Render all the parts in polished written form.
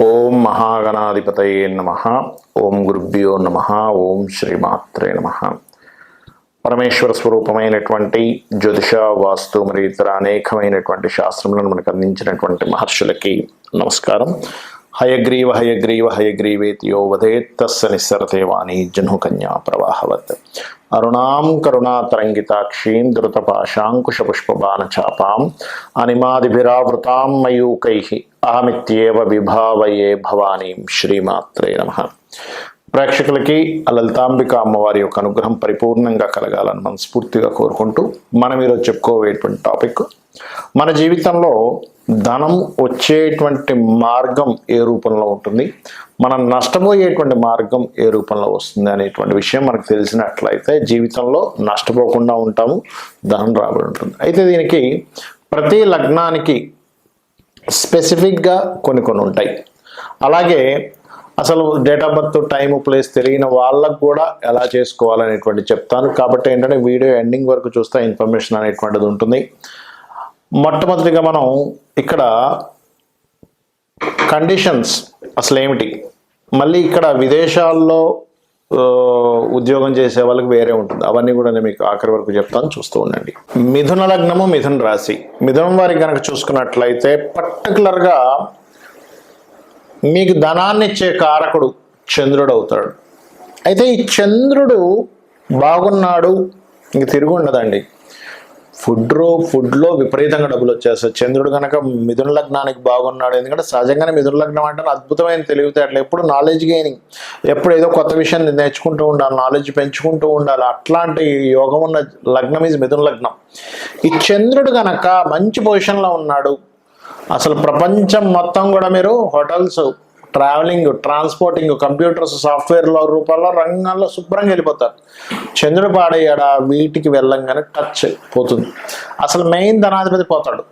ఓం మహాగణాధిపతయే నమః. ఓం గురుభ్యో నమః. ఓం శ్రీమాత్రే నమః. పరమేశ్వర స్వరూపమైనటువంటి జ్యోతిష, వాస్తు మరియు ఇతర అనేకమైనటువంటి శాస్త్రములను మనకు అందించినటువంటి మహర్షులకి నమస్కారం. హయగ్రీవ హయగ్రీవ హయగ్రీవేతియో వదేత్ తస్య నిస్సరతే వాణి జహ్నుకన్యా ప్రవాహవత్. అరుణాం కరుణాతరంగితాక్షీం ధృతపాశాంకుశపుష్పబాణచాపాం అనిమాదిభిరావృతాం మయూకైః అహమిత్యేవ విభావయే భవానీం. శ్రీమాత్రే నమః. ప్రేక్షకులకి లలితాంబిక అమ్మవారి యొక్క అనుగ్రహం పరిపూర్ణంగా కలగాలని మనస్ఫూర్తిగా కోరుకుంటూ మనం ఈరోజు చెప్పుకోవేటువంటి టాపిక్, మన జీవితంలో ధనం వచ్చేటువంటి మార్గం ఏ రూపంలో ఉంటుంది, మనం నష్టపోయేటువంటి మార్గం ఏ రూపంలో వస్తుంది అనేటువంటి విషయం మనకు తెలిసినట్లయితే జీవితంలో నష్టపోకుండా ఉంటాము, ధనం రాబడి ఉంటుంది. అయితే దీనికి ప్రతి లగ్నానికి స్పెసిఫిక్గా కొన్ని ఉంటాయి. అలాగే అసలు date of birth, time, place తెలియని వాళ్ళకు కూడా ఎలా చేసుకోవాలనేటువంటి చెప్తాను. కాబట్టి ఏంటంటే వీడియో ఎండింగ్ వరకు చూస్తే ఇన్ఫర్మేషన్ అనేటువంటిది ఉంటుంది. మొట్టమొదటిగా మనం ఇక్కడ కండిషన్స్ అసలు ఏమిటి, మళ్ళీ ఇక్కడ విదేశాల్లో ఉద్యోగం చేసే వాళ్ళకి వేరే ఉంటుంది, అవన్నీ కూడా నేను మీకు ఆఖరి వరకు చెప్తాను, చూస్తూ ఉండండి. మిథున లగ్నము, మిథున రాశి. మిథునం వారికి కనుక చూసుకున్నట్లయితే పర్టికులర్గా మీకు ధనాన్ని ఇచ్చే కారకుడు చంద్రుడు అవుతాడు. అయితే ఈ చంద్రుడు బాగున్నాడు, ఇంక తిరుగు ఉండదండి. ఫుడ్లో విపరీతంగా డబ్బులు వచ్చేస్తాయి. చంద్రుడు కనుక మిథున లగ్నానికి బాగున్నాడు, ఎందుకంటే సహజంగానే మిథున లగ్నం అంటే అద్భుతమైన తెలివితేటలు, ఎప్పుడు నాలెడ్జ్ గెయినింగ్, ఎప్పుడు ఏదో కొత్త విషయాన్ని నేర్చుకుంటూ ఉండాలి, నాలెడ్జ్ పెంచుకుంటూ ఉండాలి. అట్లాంటి యోగం ఉన్న లగ్నం ఈజ్ మిథున లగ్నం. ఈ చంద్రుడు కనుక మంచి పొజిషన్లో ఉన్నాడు, అసలు ప్రపంచం మొత్తం కూడా మీరు హోటల్స్, ట్రావెలింగ్, ట్రాన్స్పోర్టింగ్, కంప్యూటర్స్, సాఫ్ట్వేర్ల రూపాల్లో రంగాల్లో శుభ్రంగా వెళ్ళిపోతారు. చంద్రుడు పాడయ్యాడా వీటికి వెళ్ళంగానే టచ్ పోతుంది. అసలు మెయిన్ ధనాధిపతి పోతాడు.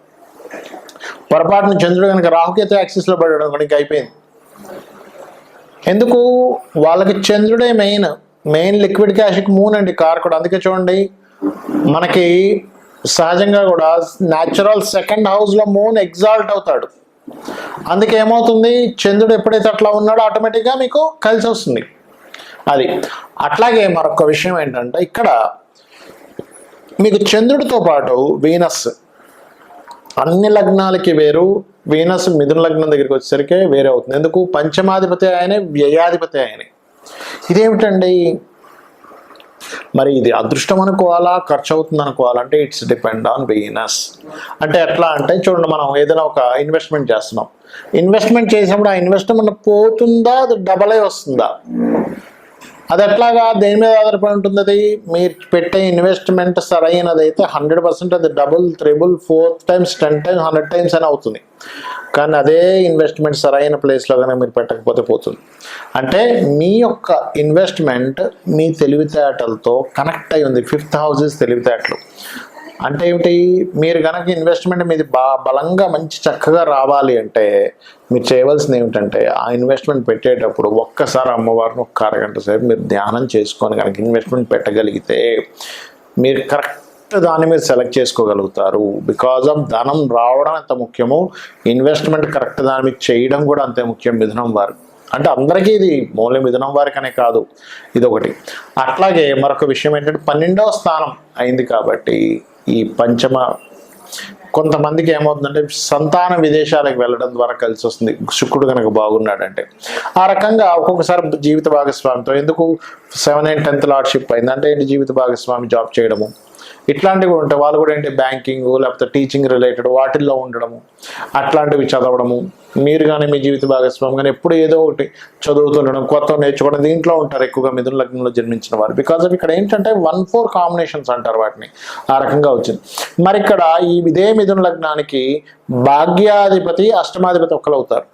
పొరపాటున చంద్రుడు కనుక రాహుకేతు యాక్సిస్లో పడడం కనుక అయిపోయింది. ఎందుకు? వాళ్ళకి చంద్రుడే మెయిన్ లిక్విడ్ క్యాష్కి మూన్ అండి కారకుడు. అందుకే చూడండి మనకి సహజంగా కూడా న్యాచురల్ సెకండ్ హౌస్లో మూన్ ఎగ్జాల్ట్ అవుతాడు. అందుకే ఏమవుతుంది, చంద్రుడు ఎప్పుడైతే అట్లా ఉన్నాడో ఆటోమేటిక్గా మీకు కలిసి వస్తుంది. అది అట్లాగే మరొక విషయం ఏంటంటే ఇక్కడ మీకు చంద్రుడితో పాటు వీనస్ అన్ని లగ్నాలకి వేరు. వీనస్ మిథున లగ్నం దగ్గరికి వచ్చేసరికి వేరే అవుతుంది. ఎందుకు? పంచమాధిపతి ఆయనే, వ్యయాధిపతి ఆయనే. ఇదేమిటండి మరి, ఇది అదృష్టం అనుకోవాలా, ఖర్చు అవుతుంది అనుకోవాలంటే ఇట్స్ డిపెండ్ ఆన్ వీనస్. అంటే ఎట్లా అంటే చూడండి, మనం ఏదైనా ఒక ఇన్వెస్ట్మెంట్ చేస్తున్నాం, ఇన్వెస్ట్మెంట్ చేసినప్పుడు ఆ ఇన్వెస్ట్మెంట్ పోతుందా, అది డబల్ అయి వస్తుందా? అది ఎట్లాగా, దేని మీద ఆధారపడి ఉంటుంది? అది మీరు పెట్టే ఇన్వెస్ట్మెంట్ సరైనదైతే 100% అది double, triple, 4 times, 10 times, 100 times అని అవుతుంది. కానీ అదే ఇన్వెస్ట్మెంట్ సరైన ప్లేస్లో కనుక మీరు పెట్టకపోతే పోతుంది. అంటే మీ యొక్క ఇన్వెస్ట్మెంట్ మీ తెలివితేటలతో కనెక్ట్ అయి ఉంది. 5th house తెలివితేటలు అంటే ఏమిటి? మీరు కనుక ఇన్వెస్ట్మెంట్ మీది బలంగా మంచి చక్కగా రావాలి అంటే మీరు చేయవలసింది ఏమిటంటే ఆ ఇన్వెస్ట్మెంట్ పెట్టేటప్పుడు ఒక్కసారి అమ్మవారిని ఒక్క అరగంట సేపు మీరు ధ్యానం చేసుకొని కనుక ఇన్వెస్ట్మెంట్ పెట్టగలిగితే మీరు కరెక్ట్ దాన్ని మీరు సెలెక్ట్ చేసుకోగలుగుతారు. బికాజ్ ఆఫ్ ధనం రావడం ఎంత ముఖ్యమో ఇన్వెస్ట్మెంట్ కరెక్ట్ దాని మీద చేయడం కూడా అంతే ముఖ్యం మిథునం వారు. అంటే అందరికీ ఇది మూల మిథునం వారికనే కాదు, ఇదొకటి. అట్లాగే మరొక విషయం ఏంటంటే 12వ స్థానం అయింది కాబట్టి ఈ పంచమ, కొంతమందికి ఏమవుతుందంటే సంతాన విదేశాలకు వెళ్ళడం ద్వారా కలిసి వస్తుంది శుక్రుడు కనుక బాగున్నాడంటే. ఆ రకంగా ఒక్కొక్కసారి జీవిత భాగస్వామితో, ఎందుకు 7, 8, 10th లార్డ్షిప్ అయింది అంటే ఏంటి, జీవిత భాగస్వామి జాబ్ చేయడము, ఇట్లాంటివి కూడా ఉంటాయి. వాళ్ళు కూడా ఏంటి బ్యాంకింగ్ లేకపోతే టీచింగ్ రిలేటెడ్ వాటిల్లో ఉండడము, అట్లాంటివి చదవడము. మీరు కానీ మీ జీవిత భాగస్వామి కానీ ఎప్పుడు ఏదో ఒకటి చదువుతుండడం, కొత్త నేర్చుకోవడం, దీంట్లో ఉంటారు ఎక్కువగా మిథున లగ్నంలో జన్మించిన వారు. బికాజ్ ఆఫ్ ఇక్కడ ఏంటంటే 1-4 కాంబినేషన్స్ అంటారు వాటిని, ఆ రకంగా వచ్చింది. మరి ఇక్కడ ఇదే మిథున లగ్నానికి భాగ్యాధిపతి, అష్టమాధిపతి ఒక్కరు అవుతారు.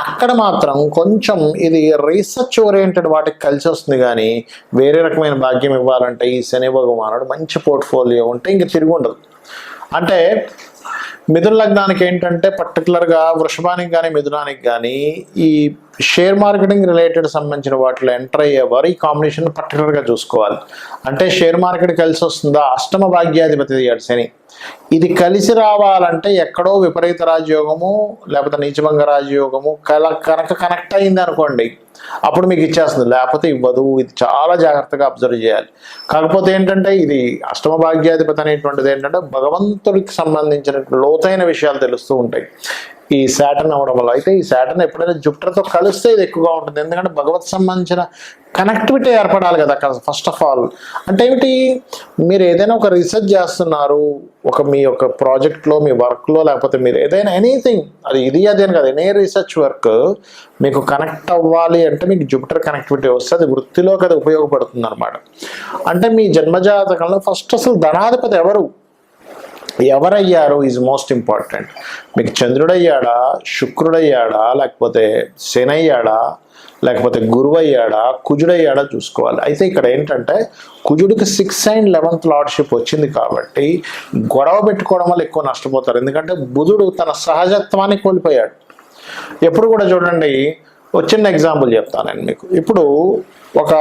అక్కడ మాత్రం కొంచెం ఇది రీసెర్చ్ ఓరియంటెడ్ వాటికి కలిసి వస్తుంది. కానీ వేరే రకమైన భాగ్యం ఇవ్వాలంటే ఈ శని భగవానుడు మంచి పోర్ట్ఫోలియో ఉంటే ఇంక తిరిగి ఉండదు. అంటే మిథున లగ్నానికి ఏంటంటే పర్టికులర్గా వృషభానికి కానీ మిథునానికి కానీ ఈ షేర్ మార్కెటింగ్ రిలేటెడ్ సంబంధించిన వాటిలో ఎంటర్ అయ్యేవారు ఈ కాంబినేషన్ పర్టికులర్గా చూసుకోవాలి. అంటే షేర్ మార్కెట్ కలిసి వస్తుందా, అష్టమ భాగ్యాధిపతి అయ్యాడు శని, ఇది కలిసి రావాలంటే ఎక్కడో విపరీత రాజయోగము లేకపోతే నీచభంగ రాజయోగము కనుక కనెక్ట్ అయింది అనుకోండి, అప్పుడు మీకు ఇచ్చేస్తుంది, లేకపోతే ఇవ్వదు. ఇది చాలా జాగ్రత్తగా అబ్జర్వ్ చేయాలి. కాకపోతే ఏంటంటే ఇది అష్టమ భాగ్యాధిపతి అనేటువంటిది ఏంటంటే భగవంతుడికి సంబంధించిన లోతైన విషయాలు తెలుస్తూ ఉంటాయి ఈ శాటర్న్ అవ్వడం వల్ల. అయితే ఈ శాటర్న్ ఎప్పుడైనా జుపిటర్తో కలిస్తే ఇది ఎక్కువగా ఉంటుంది, ఎందుకంటే భగవత్ సంబంధించిన కనెక్టివిటీ ఏర్పడాలి కదా అక్కడ. ఫస్ట్ ఆఫ్ ఆల్ అంటే ఏమిటి, మీరు ఏదైనా ఒక రీసెర్చ్ చేస్తున్నారు, మీ యొక్క ప్రాజెక్ట్లో, మీ వర్క్లో, లేకపోతే మీరు ఏదైనా ఎనీథింగ్, అది ఇది అది అని కాదు, ఎనీ రీసెర్చ్ వర్క్ మీకు కనెక్ట్ అవ్వాలి అంటే మీకు జుపిటర్ కనెక్టివిటీ వస్తే అది వృత్తిలోకి అది ఉపయోగపడుతుంది అనమాట. అంటే మీ జన్మజాతకంలో ఫస్ట్ అసలు ధనాధిపతి ఎవరయ్యారు ఈజ్ మోస్ట్ ఇంపార్టెంట్. మీకు చంద్రుడయ్యాడా, శుక్రుడయ్యాడా, లేకపోతే శనయ్యాడా, లేకపోతే గురువయ్యాడా, కుజుడయ్యాడా చూసుకోవాలి. అయితే ఇక్కడ ఏంటంటే కుజుడికి 6th and 11th లార్డ్షిప్ వచ్చింది కాబట్టి గొడవ పెట్టుకోవడం వల్ల ఎక్కువ నష్టపోతారు. ఎందుకంటే బుధుడు తన సహజత్వాన్ని కోల్పోయాడు. ఎప్పుడు కూడా చూడండి, చిన్న ఎగ్జాంపుల్ చెప్తాను నేను మీకు. ఇప్పుడు ఒక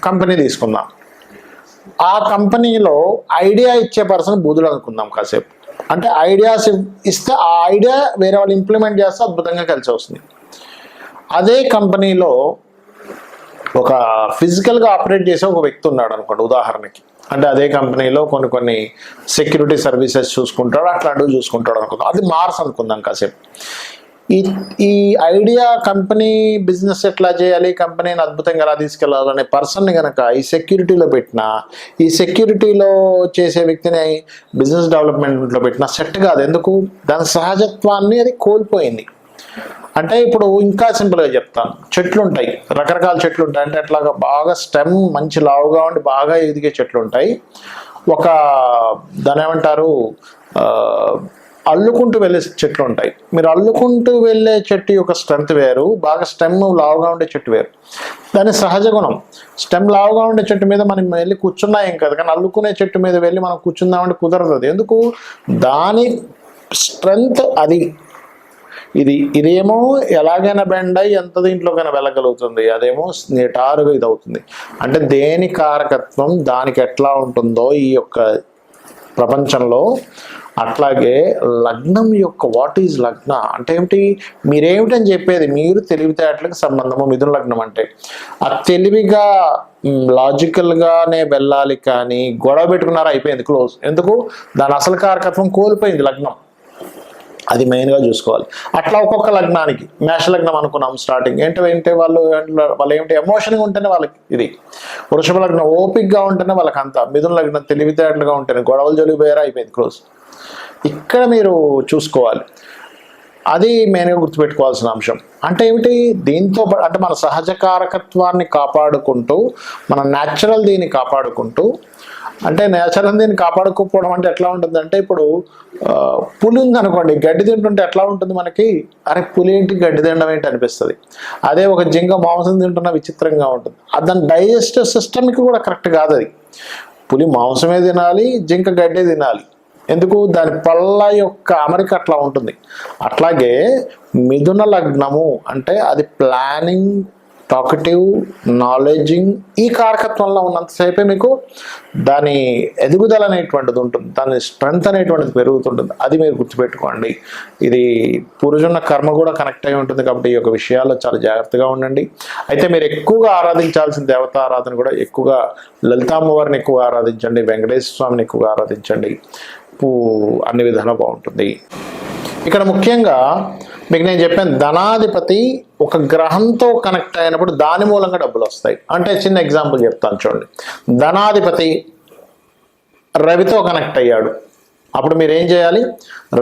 కంపెనీ తీసుకుందాం. ఆ కంపెనీలో ఐడియా ఇచ్చే పర్సన్ బుధుడు అనుకుందాం కాసేపు. అంటే ఐడియాస్ ఇస్తే ఆ ఐడియా వేరే వాళ్ళు ఇంప్లిమెంట్ చేస్తే అద్భుతంగా కలిసి వస్తుంది. అదే కంపెనీలో ఒక ఫిజికల్గా ఆపరేట్ చేసే ఒక వ్యక్తి ఉన్నాడు అనుకోండి ఉదాహరణకి. అంటే అదే కంపెనీలో కొన్ని సెక్యూరిటీ సర్వీసెస్ చూసుకుంటాడు, అట్లాంటివి చూసుకుంటాడు అనుకుందాం. అది మార్స్ అనుకుందాం కాసేపు. ఈ ఐడియా కంపెనీ బిజినెస్ ఎట్లా చేయాలి, కంపెనీని అద్భుతంగా ఎలా తీసుకెళ్లాలనే పర్సన్ని కనుక ఈ సెక్యూరిటీలో పెట్టినా, ఈ సెక్యూరిటీలో చేసే వ్యక్తిని బిజినెస్ డెవలప్మెంట్లో పెట్టినా సెట్ కాదు. ఎందుకు, దాని సహజత్వాన్ని అది కోల్పోయింది. అంటే ఇప్పుడు ఇంకా సింపుల్గా చెప్తాను, చెట్లు ఉంటాయి, రకరకాల చెట్లు ఉంటాయి. అంటే అట్లాగా బాగా స్టెమ్ మంచి లావుగా ఉండి బాగా ఎదిగే చెట్లు ఉంటాయి. దాని ఏమంటారు, అల్లుకుంటూ వెళ్ళే చెట్లు ఉంటాయి. మీరు అల్లుకుంటూ వెళ్ళే చెట్టు యొక్క స్ట్రెంత్ వేరు, బాగా స్టెమ్ లావుగా ఉండే చెట్టు వేరు. దాని సహజ గుణం. స్టెమ్ లావుగా ఉండే చెట్టు మీద మనం వెళ్ళి కూర్చున్నా ఏం కాదు, కానీ అల్లుకునే చెట్టు మీద వెళ్ళి మనం కూర్చుందామంటే కుదరదు. ఎందుకు, దాని స్ట్రెంత్ అది. ఇదేమో ఎలాగైనా బెండ్ అయ్యి ఎంత దీంట్లోకైనా వెళ్ళగలుగుతుంది, అదేమో నిటారుగా ఇది అవుతుంది. అంటే దేని కారకత్వం దానికి ఎట్లా ఉంటుందో ఈ యొక్క ప్రపంచంలో, అట్లాగే లగ్నం యొక్క వాట్ ఈజ్ లగ్న అంటే ఏమిటి, మీరేమిటని చెప్పేది, మీరు తెలివితేటలకు సంబంధము మిథున లగ్నం అంటే. ఆ తెలివిగా లాజికల్గానే వెళ్ళాలి, కానీ గొడవ పెట్టుకున్నారా అయిపోయింది, క్లోజ్. ఎందుకు, దాని అసలు కారకత్వం కోల్పోయింది లగ్నం. అది మెయిన్గా చూసుకోవాలి. అట్లా ఒక్కొక్క లగ్నానికి, మేష లగ్నం అనుకున్నాం స్టార్టింగ్, ఏంటంటే వాళ్ళు ఏమిటి ఎమోషన్గా ఉంటేనే వాళ్ళకి ఇది. వృషభ లగ్నం ఓపిక్గా ఉంటేనే వాళ్ళకి అంతా. మిథున లగ్నం తెలివితేటలుగా ఉంటేనే గొడవలు జరిగిపోయారా అయిపోయింది, క్లోజ్. ఇక్కడ మీరు చూసుకోవాలి, అది మెయిన్గా గుర్తుపెట్టుకోవాల్సిన అంశం. అంటే ఏమిటి, దీంతో అంటే మన సహజ కారకత్వాన్ని కాపాడుకుంటూ, మన న్యాచురల్ దీన్ని కాపాడుకుంటూ, అంటే నేచర్ దీన్ని కాపాడుకోకపోవడం అంటే ఎట్లా ఉంటుందంటే, ఇప్పుడు పులి ఉందనుకోండి, గడ్డి తింటుంటే ఎట్లా ఉంటుంది మనకి, అరే పులి ఏంటి గడ్డి తినడం ఏంటి అనిపిస్తుంది. అదే ఒక జింక మాంసం తింటున్న విచిత్రంగా ఉంటుంది. దాని డైజెస్టివ్ సిస్టమ్కి కూడా కరెక్ట్ కాదు అది. పులి మాంసమే తినాలి, జింక గడ్డే తినాలి. ఎందుకు, దాని పళ్ళ యొక్క అమరిక అట్లా ఉంటుంది. అట్లాగే మిథున లగ్నము అంటే అది ప్లానింగ్, టాకటివ్, నాలెడ్జింగ్, ఈ కారకత్వంలో ఉన్నంతసేపే మీకు దాని ఎదుగుదల అనేటువంటిది ఉంటుంది, దాని స్ట్రెంగ్త్ అనేటువంటిది పెరుగుతుంటుంది. అది మీరు గుర్తుపెట్టుకోండి. ఇది పూర్వజన్మ కర్మ కూడా కనెక్ట్ అయి ఉంటుంది కాబట్టి ఈ యొక్క విషయాల్లో చాలా జాగ్రత్తగా ఉండండి. అయితే మీరు ఎక్కువగా ఆరాధించాల్సిన దేవతా ఆరాధన కూడా ఎక్కువగా లలితామ్మవారిని ఎక్కువగా ఆరాధించండి, వెంకటేశ్వర స్వామిని ఎక్కువగా ఆరాధించండి. అన్ని విధాలా బాగుంటుంది. ఇక్కడ ముఖ్యంగా మీకు నేను చెప్పాను, ధనాధిపతి ఒక గ్రహంతో కనెక్ట్ అయినప్పుడు దాని మూలంగా డబ్బులు వస్తాయి. అంటే చిన్న ఎగ్జాంపుల్ చెప్తాను చూడండి. ధనాధిపతి రవితో కనెక్ట్ అయ్యాడు, అప్పుడు మీరు ఏం చేయాలి,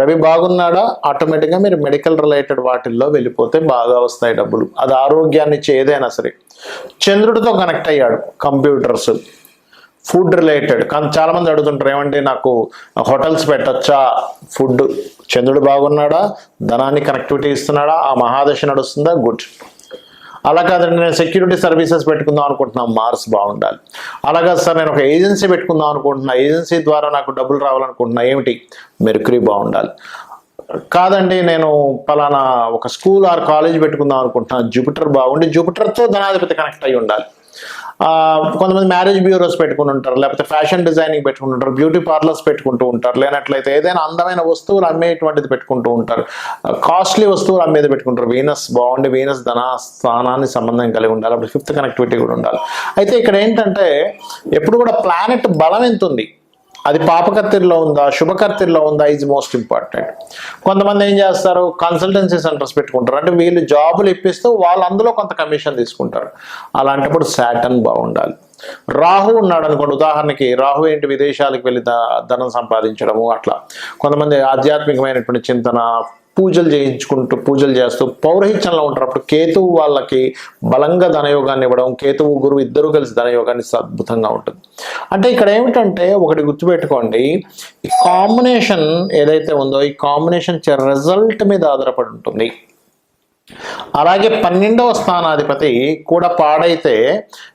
రవి బాగున్నాడా, ఆటోమేటిక్గా మీరు మెడికల్ రిలేటెడ్ వాటిల్లో వెళ్ళిపోతే బాగా వస్తాయి డబ్బులు. అది ఆరోగ్యాన్ని ఇచ్చే ఏదైనా సరే. చంద్రుడితో కనెక్ట్ అయ్యాడు, కంప్యూటర్స్, ఫుడ్ రిలేటెడ్. కానీ చాలామంది అడుగుతుంటారు, ఏమంటే నాకు హోటల్స్ పెట్టచ్చా, ఫుడ్. చంద్రుడు బాగున్నాడా, ధనాన్ని కనెక్టివిటీ ఇస్తున్నాడా, ఆ మహాదశ నడుస్తుందా, గుడ్. అలా కాదండి, నేను సెక్యూరిటీ సర్వీసెస్ పెట్టుకుందాం అనుకుంటున్నాను, మార్స్ బాగుండాలి. అలాగా సార్ నేను ఒక ఏజెన్సీ పెట్టుకుందాం అనుకుంటున్నా, ఏజెన్సీ ద్వారా నాకు డబ్బులు రావాలనుకుంటున్నా, ఏమిటి, మెర్క్యూరీ బాగుండాలి. కాదండి నేను పలానా ఒక స్కూల్ ఆర్ కాలేజ్ పెట్టుకుందాం అనుకుంటున్నాను, జూపిటర్ బాగుండి జూపిటర్తో ధనాధిపతి కనెక్ట్ అయి ఉండాలి. కొంతమంది మ్యారేజ్ బ్యూరోస్ పెట్టుకుని ఉంటారు, లేకపోతే ఫ్యాషన్ డిజైనింగ్ పెట్టుకుని ఉంటారు, బ్యూటీ పార్లర్స్ పెట్టుకుంటూ ఉంటారు, లేనట్లయితే ఏదైనా అందమైన వస్తువులు అమ్మేటువంటిది పెట్టుకుంటూ ఉంటారు, కాస్ట్లీ వస్తువులు అమ్మేది పెట్టుకుంటారు. వీనస్ బాగుండి వీనస్ ధన స్థానాన్ని సంబంధం కలిగి ఉండాలి, అప్పుడు ఫిఫ్త్ కనెక్టివిటీ కూడా ఉండాలి. అయితే ఇక్కడ ఏంటంటే ఎప్పుడు కూడా ప్లానెట్ బలం ఎంత ఉంది, అది పాపకర్తిలో ఉందా శుభకర్తిలో ఉందా ఈజ్ మోస్ట్ ఇంపార్టెంట్. కొంతమంది ఏం చేస్తారు, కన్సల్టెన్సీ సెంటర్స్ పెట్టుకుంటారు, అంటే వీళ్ళు జాబులు ఇప్పిస్తూ వాళ్ళు అందులో కొంత కమిషన్ తీసుకుంటారు. అలాంటప్పుడు సాటర్న్ బాగుండాలి. రాహు ఉన్నాడు అనుకోండి, ఉదాహరణకి రాహు ఏంటి, విదేశాలకు వెళ్ళి ధనం సంపాదించడము, అట్లా కొంతమంది ఆధ్యాత్మికమైనటువంటి చింతన, పూజలు చేస్తూ పౌరహిత్యంలో ఉంటారు. అప్పుడు కేతువు వాళ్ళకి బలంగా ధనయోగాన్ని ఇవ్వడం, కేతువు గురువు ఇద్దరు కలిసి ధనయోగాన్ని అద్భుతంగా ఉంటుంది. అంటే ఇక్కడ ఏమిటంటే ఒకటి గుర్తుపెట్టుకోండి, ఈ కాంబినేషన్ ఏదైతే ఉందో ఈ కాంబినేషన్ రిజల్ట్ మీద ఆధారపడి ఉంటుంది. అలాగే 12వ స్థానాధిపతి కూడా పాడైతే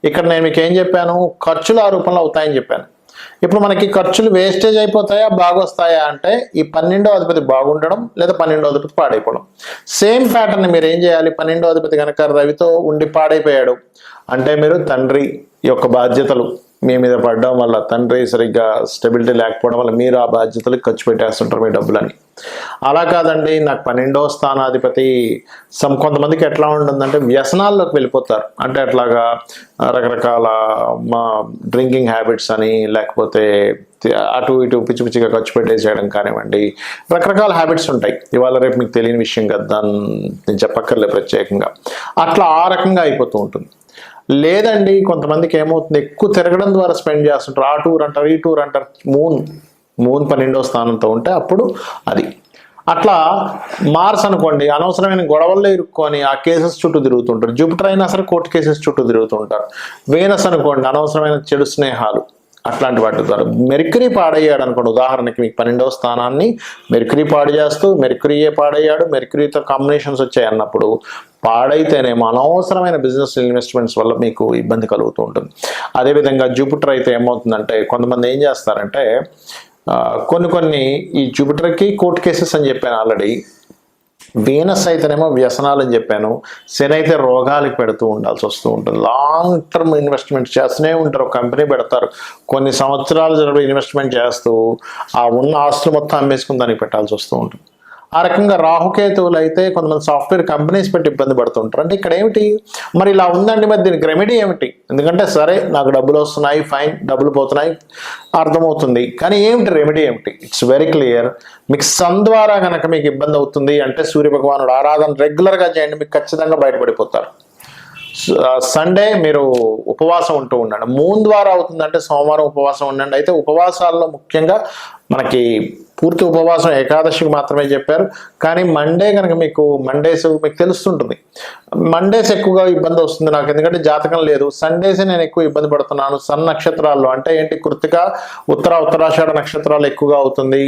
ఇక్కడ నేను మీకు ఏం చెప్పాను, ఖర్చులు ఆ రూపంలో అవుతాయని చెప్పాను. ఇప్పుడు మనకి ఖర్చులు వేస్టేజ్ అయిపోతాయా బాగొస్తాయా అంటే ఈ 12వ అధిపతి బాగుండడం లేదా 12వ అధిపతి పాడైపోవడం. సేమ్ ప్యాటర్న్ మీరు ఏం చేయాలి, 12వ అధిపతి కనుక రవితో ఉండి పాడైపోయాడు అంటే మీరు తండ్రి యొక్క బాధ్యతలు మీ మీద పడడం వల్ల, తండ్రి సరిగ్గా స్టెబిలిటీ లేకపోవడం వల్ల మీరు ఆ బాధ్యతలకు ఖర్చు పెట్టేస్తుంటారు మీ డబ్బులని. అలా కాదండి, నాకు 12వ స్థానాధిపతి కొంతమందికి ఎట్లా ఉంటుందంటే వ్యసనాల్లోకి వెళ్ళిపోతారు. అంటే అట్లాగా రకరకాల డ్రింకింగ్ హ్యాబిట్స్ అని, లేకపోతే అటు ఇటు పిచ్చి పిచ్చిగా ఖర్చు పెట్టేసేయడం కానివ్వండి, రకరకాల హ్యాబిట్స్ ఉంటాయి. ఇవాళ రేపు మీకు తెలియని విషయం కదా, దాన్ని నేను చెప్పక్కర్లేదు ప్రత్యేకంగా. అట్లా ఆ రకంగా అయిపోతూ ఉంటుంది. లేదండి కొంతమందికి ఏమవుతుంది, ఎక్కువ తిరగడం ద్వారా స్పెండ్ చేస్తుంటారు, ఆ టూర్ అంటారు ఈ టూర్ అంటారు. మూన్ 12వ స్థానంతో ఉంటే అప్పుడు అది అట్లా. మార్స్ అనుకోండి, అనవసరమైన గొడవల్లో ఇరుక్కొని ఆ కేసెస్ చుట్టూ తిరుగుతుంటారు. జూపిటర్ అయినా సరే కోర్టు కేసెస్ చుట్టూ తిరుగుతుంటారు. వీనస్ అనుకోండి, అనవసరమైన చెడు స్నేహాలు, అట్లాంటి వాటి ద్వారా. మెర్క్యూరీ పాడయ్యాడు అనుకోండి, ఉదాహరణకి మీకు 12వ స్థానాన్ని మెర్క్యూరీ పాడు చేస్తూ మెర్క్యూరీయే పాడయ్యాడు, మెర్క్యూరీతో కాంబినేషన్స్ వచ్చాయి అన్నప్పుడు పాడైతేనేమో అనవసరమైన బిజినెస్ ఇన్వెస్ట్మెంట్స్ వల్ల మీకు ఇబ్బంది కలుగుతూ ఉంటుంది. అదేవిధంగా జూపిటర్ అయితే ఏమవుతుందంటే కొంతమంది ఏం చేస్తారంటే కొన్ని ఈ జూపిటర్కి కోర్టు కేసెస్ అని చెప్పాను ఆల్రెడీ, వీనస్ అయితేనేమో వ్యసనాలు అని చెప్పాను, శని అయితే రోగాలకు పెడుతూ ఉండాల్సి వస్తూ ఉంటుంది. లాంగ్ టర్మ్ ఇన్వెస్ట్మెంట్ చేస్తూనే ఉంటారు, కంపెనీ పెడతారు, కొన్ని సంవత్సరాలు ఇన్వెస్ట్మెంట్ చేస్తూ ఆ ఉన్న ఆస్తులు మొత్తం అమ్మేసుకుని దానికి పెట్టాల్సి వస్తూ ఉంటుంది. ఆ రకంగా రాహుకేతువులు అయితే కొంతమంది సాఫ్ట్వేర్ కంపెనీస్ పెట్టి ఇబ్బంది పడుతుంటారు. అంటే ఇక్కడ ఏమిటి మరి ఇలా ఉందండి, మరి దీనికి రెమెడీ ఏమిటి? ఎందుకంటే సరే నాకు డబ్బులు వస్తున్నాయి, ఫైన్, డబ్బులు పోతున్నాయి అర్థమవుతుంది, కానీ ఏమిటి రెమెడీ ఏమిటి? It's very clear. మీకు సన్ ద్వారా కనుక మీకు ఇబ్బంది అవుతుంది అంటే సూర్యభగవానుడు ఆరాధన రెగ్యులర్గా చేయండి, మీకు ఖచ్చితంగా బయటపడిపోతారు. సండే మీరు ఉపవాసం ఉంటూ ఉండండి. మూన్ ద్వారా అవుతుందంటే సోమవారం ఉపవాసం ఉండండి. అయితే ఉపవాసాల్లో ముఖ్యంగా మనకి పూర్తి ఉపవాసం ఏకాదశికి మాత్రమే చెప్పారు, కానీ మండే కనుక మీకు మీకు తెలుస్తుంటుంది. మండేస్ ఎక్కువగా ఇబ్బంది వస్తుంది నాకు, ఎందుకంటే జాతకం లేదు. సండేసే నేను ఎక్కువ ఇబ్బంది పడుతున్నాను. సన్ నక్షత్రాల్లో అంటే ఏంటి, కృత్తిక ఉత్తరాషాఢ నక్షత్రాలు ఎక్కువగా అవుతుంది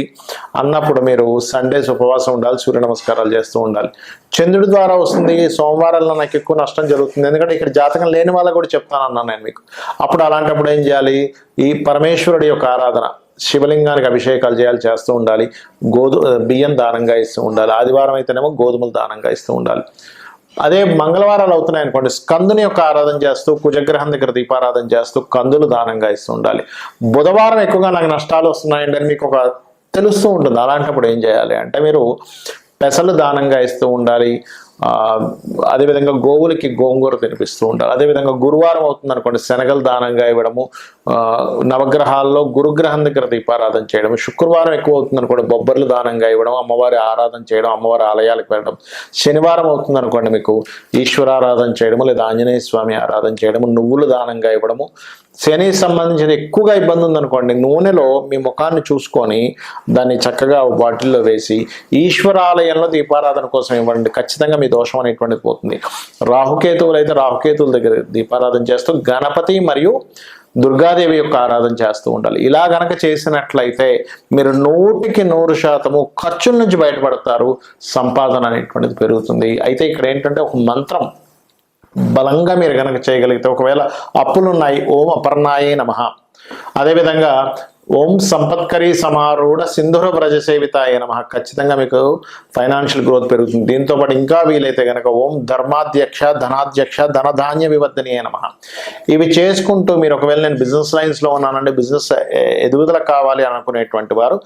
అన్నప్పుడు మీరు సండేస్ ఉపవాసం ఉండాలి, సూర్య నమస్కారాలు చేస్తూ ఉండాలి. చంద్రుడి ద్వారా వస్తుంది, సోమవారాల్లో నాకు ఎక్కువ నష్టం జరుగుతుంది, ఎందుకంటే ఇక్కడ జాతకం లేని వాళ్ళకు కూడా చెప్తాను అన్నాను నేను మీకు. అప్పుడు అలాంటప్పుడు ఏం చేయాలి, ఈ పరమేశ్వరుడి యొక్క ఆరాధన, శివలింగానికి అభిషేకాలు చేస్తూ ఉండాలి, బియ్యం దానంగా ఇస్తూ ఉండాలి. ఆదివారం అయితేనేమో గోధుమలు దానంగా ఇస్తూ ఉండాలి. అదే మంగళవారాలు అవుతున్నాయి అనుకోండి, స్కందుని యొక్క ఆరాధన చేస్తూ కుజగ్రహం దగ్గర దీపారాధన చేస్తూ కందులు దానంగా ఇస్తూ ఉండాలి. బుధవారం ఎక్కువగా నాకు నష్టాలు వస్తున్నాయండి అని మీకు ఒక తెలుస్తూ ఉంటుంది. అలాంటప్పుడు ఏం చేయాలి అంటే మీరు పెసలు దానంగా ఇస్తూ ఉండాలి. అదేవిధంగా గోవులకి గోంగూర తినిపిస్తూ ఉండాలి. అదేవిధంగా గురువారం అవుతుంది అనుకోండి, శనగలు దానంగా ఇవ్వడము, నవగ్రహాల్లో గురుగ్రహం దగ్గర దీపారాధన చేయడం. శుక్రవారం ఎక్కువ అవుతుంది అనుకోండి, బొబ్బర్లు దానంగా ఇవ్వడం, అమ్మవారి ఆరాధన చేయడం, అమ్మవారి ఆలయాలకు వెళ్ళడం. శనివారం అవుతుంది అనుకోండి, మీకు ఈశ్వరారాధన చేయడము లేదా ఆంజనేయ స్వామి ఆరాధన చేయడము, నువ్వులు దానంగా ఇవ్వడము. శని సంబంధించిన ఎక్కువగా ఇబ్బంది ఉందనుకోండి, నూనెలో మీ ముఖాన్ని చూసుకొని దాన్ని చక్కగా బాటిల్లో వేసి ఈశ్వరాలయంలో దీపారాధన కోసం ఇవ్వండి, ఖచ్చితంగా మీ దోషం అనేటువంటిది పోతుంది. రాహుకేతువులు అయితే రాహుకేతువుల దగ్గర దీపారాధన చేస్తూ గణపతి మరియు దుర్గాదేవి యొక్క ఆరాధన చేస్తూ ఉండాలి. ఇలా గనక చేసినట్లయితే మీరు 100% ఖర్చుల నుంచి బయటపడతారు, సంపాదన అనేటువంటిది పెరుగుతుంది. అయితే ఇక్కడ ఏంటంటే ఒక మంత్రం బలంగా మీరు కనుక చేయగలిగితే, ఒకవేళ అప్పులున్నాయి, ఓం అపర్ణాయే నమః. అదేవిధంగా ఓం సంపత్కరీ సమారూఢ సింధుర వ్రజ సేవితాయ నమః. ఖచ్చితంగా మీకు ఫైనాన్షియల్ గ్రోత్ పెరుగుతుంది. దీంతో పాటు ఇంకా వీలైతే కనుక ఓం ధర్మాధ్యక్ష ధనాధ్యక్ష ధనధాన్య వివర్ధనీయ నమః. ఇవి చేసుకుంటూ మీరు ఒకవేళ నేను బిజినెస్ లైన్స్లో ఉన్నానండి, బిజినెస్ ఎదుగుదల కావాలి అనుకునేటువంటి వారు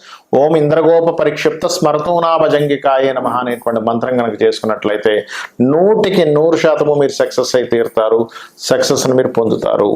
ఓం ఇంద్రగోప పరిక్షిప్త స్మరతూనా భజంగికాయ నమః అనేటువంటి మంత్రం కనుక చేసుకున్నట్లయితే 100% మీరు సక్సెస్ అయి తీరుతారు, సక్సెస్ని మీరు పొందుతారు.